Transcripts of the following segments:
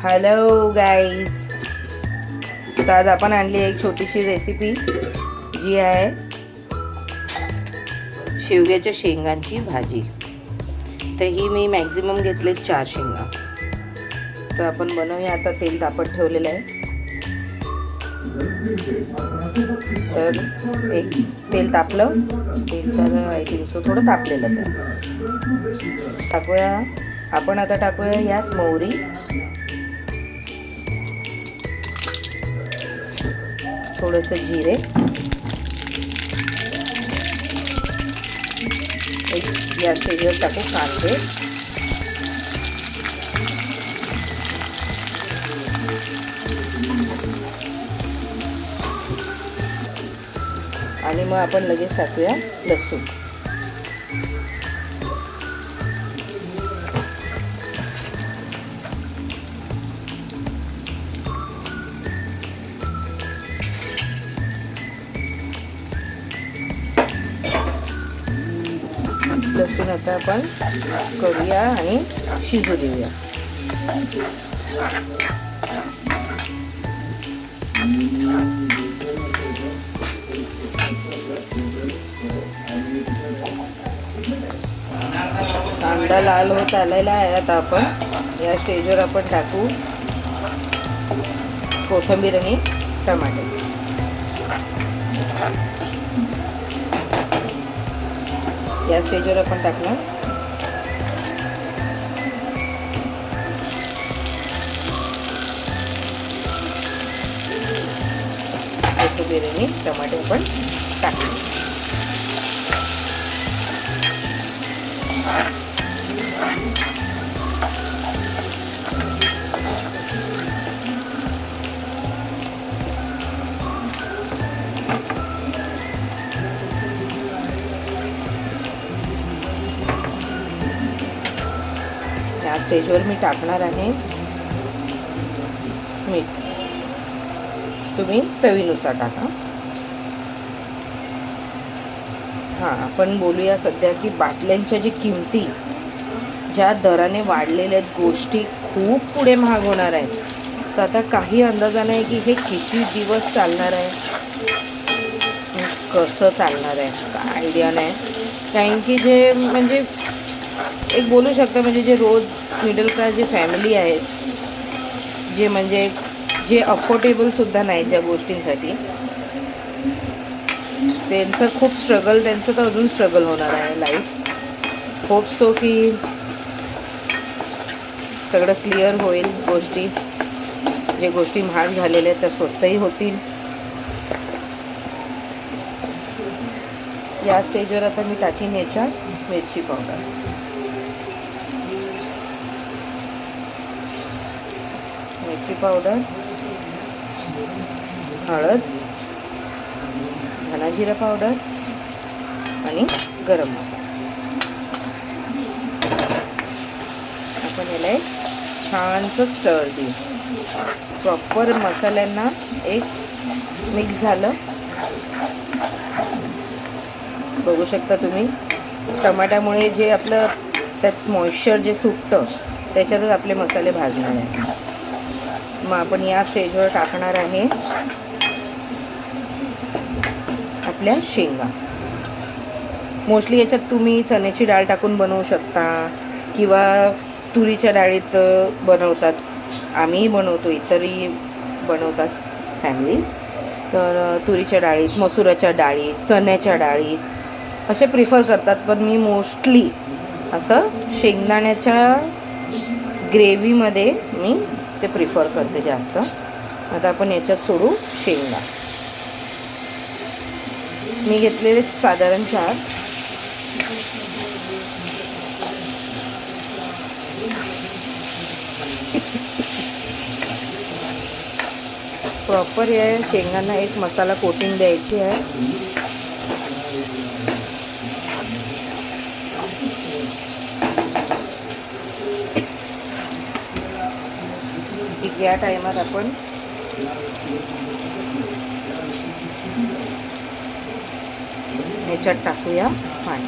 Hello guys, तर आज आपण आणली एक छोटीशी रेसिपी जी आहे शेवग्याच्या शेंगांची भाजी. तर ही मी मॅक्झिमम घेतले 4 शेंगा. तर आपण बनवूया. आता तेल तापत ठेवलेलं आहे. तर एक तेल तापलं, तेल तर आय थिंक सो थोडं तापलेलंच आहे. टाकूया आपण. आता टाकूया यात मोहरी, थोडंसं जिरे, या स्टेजवर टाकू कांदे, आणि मग आपण लगेच टाकूया लसूण. लसूण आता आपण करूया आणि शिजू देऊया. कांदा लाल होत आलेला आहे. आता आपण या स्टेजवर आपण टाकू कोथिंबीर आणि टमाटे. या स्टेजवर आपण टाकणार कोथिंबीर आणि टमाटे आपण टाकले. या स्टेजवर मी टाकणार आहे मीठ. तुम्ही चवीनुसार टाका. हां, आपण बोलूया सध्या की बाटल्यांच्या जी किमती ज्या दराने वाढलेल्या आहेत, गोष्टी खूप पुढे महाग होणार आहेत. तर आता काही अंदाजा नाही की हे किती दिवस चालणार आहे, कसं चालणार आहे, काय आयडिया नाही. कारण की जे म्हणजे एक बोलू शकता, म्हणजे जे रोज मिडल क्लास जे फॅमिली आहेत, जे म्हणजे जे अफोर्डेबलसुद्धा नाही ज्या गोष्टींसाठी, त्यांचं खूप स्ट्रगल, त्यांचं तर अजून स्ट्रगल होणार आहे लाईफ. होप सो की सगळं क्लिअर होईल. गोष्टी, जे गोष्टी महाग झालेल्या आहेत त्या स्वस्तही होतील. या स्टेजवर आता मी टाकीन याच्यात मिरची पावडर, हळद, धना जिरा पावडर आणि गरम मसाला. आपण याला एक छानसं स्टर देऊ. प्रॉपर मसाल्यांना एक मिक्स झालं. बघू शकता तुम्ही, टमाट्यामुळे जे आपलं त्यात मॉइश्चर जे सुटतं त्याच्यातच आपले मसाले भाजणार आहेत. मग आपण या स्टेजवर टाकणार आहे आपल्या शेंगा. मोस्टली याच्यात तुम्ही चण्याची डाळ टाकून बनवू शकता किंवा तुरीच्या डाळीत बनवतात. आम्ही बनवतो, इतरही बनवतात फॅमिलीज. तर तुरीच्या डाळीत, मसुराच्या डाळीत, चण्याच्या डाळीत असे प्रिफर करतात. पण मी मोस्टली असं शेंगदाण्याच्या ग्रेव्हीमध्ये मी ते प्रिफर करते जास्त. आता आपण याच्यात सोडू शेंगा. मी घेतलेले साधारण 4. प्रॉपर या शेंगांना एक मसाला कोटिंग द्यायची आहे. या टायमात आपण ह्याच्यात टाकूया पाणी.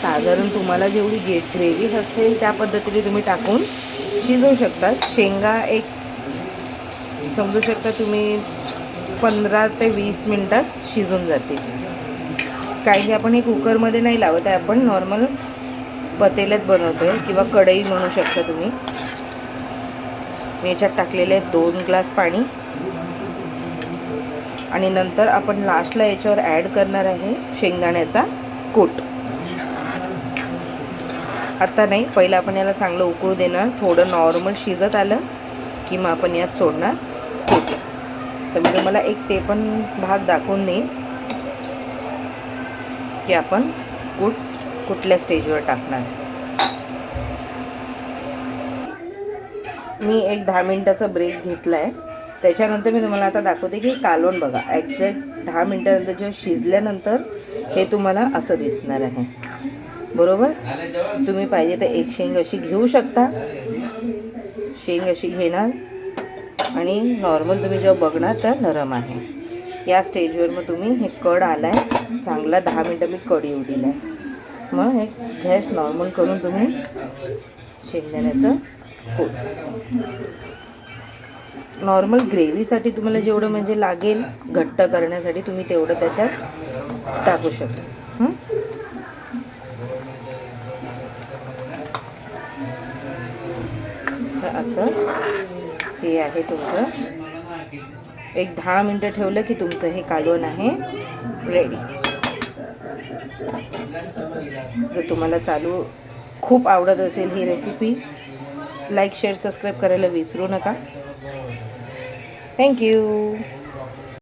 साधारण तुम्हाला जेवढी ग्रेव्ही असेल त्या पद्धतीने तुम्ही टाकून शिजवू शकता. शेंगा एक समजू शकता तुम्ही 15 ते 20 मिनटात शिजून जातील. काही आपण हे कुकरमध्ये नाही लावत आहे, आपण नॉर्मल पतेल्यात बनवतो आहे किंवा कढई म्हणू शकता तुम्ही. मी याच्यात टाकलेले आहेत 2 ग्लास पाणी आणि नंतर आपण लास्टला याच्यावर ॲड करणार आहे शेंगदाण्याचा कूट. आता नाही, पहिलं आपण याला चांगलं उकळू देणार. थोडं नॉर्मल शिजत आलं की मग आपण यात सोडणार कूट. तर मी तुम्हाला एक ते पण भाग दाखवून देईन की आपण कूट कुठल्या स्टेजवर टाकणार. मी एक 10 मिनटाचा ब्रेक घेतला आहे. त्याच्यानंतर मी तुम्हाला आता दाखवते की कालवण बघा. एक्झॅक्ट 10 मिनटानंतर जेव्हा शिजल्यानंतर हे तुम्हाला असं दिसणार आहे. बरोबर. तुम्ही पाहिजे तर एक शेंग अशी घेऊ शकता. शेंग अशी घेणार आणि नॉर्मल तुम्ही जेव्हा बघणार तर नरम आहे. या स्टेजवर मग तुम्ही हे कड आला आहे चांगला. 10 मिनटं मी कढी येऊ दिला आहे. मग हे गॅस नॉर्मल करून तुम्ही शेंगदाण्याचं कूट नॉर्मल ग्रेव्हीसाठी तुम्हाला जेवढं म्हणजे लागेल घट्ट करण्यासाठी तुम्ही तेवढं त्याच्यात टाकू शकता. तर असं हे आहे तुमचं. एक 10 मिनटं ठेवलं की तुमचं हे कालवण आहे रेडी. जर तुम्हाला खूप आवडत असेल ही रेसिपी, लाईक शेअर सबस्क्राईब करायला विसरू नका. थँक्यू.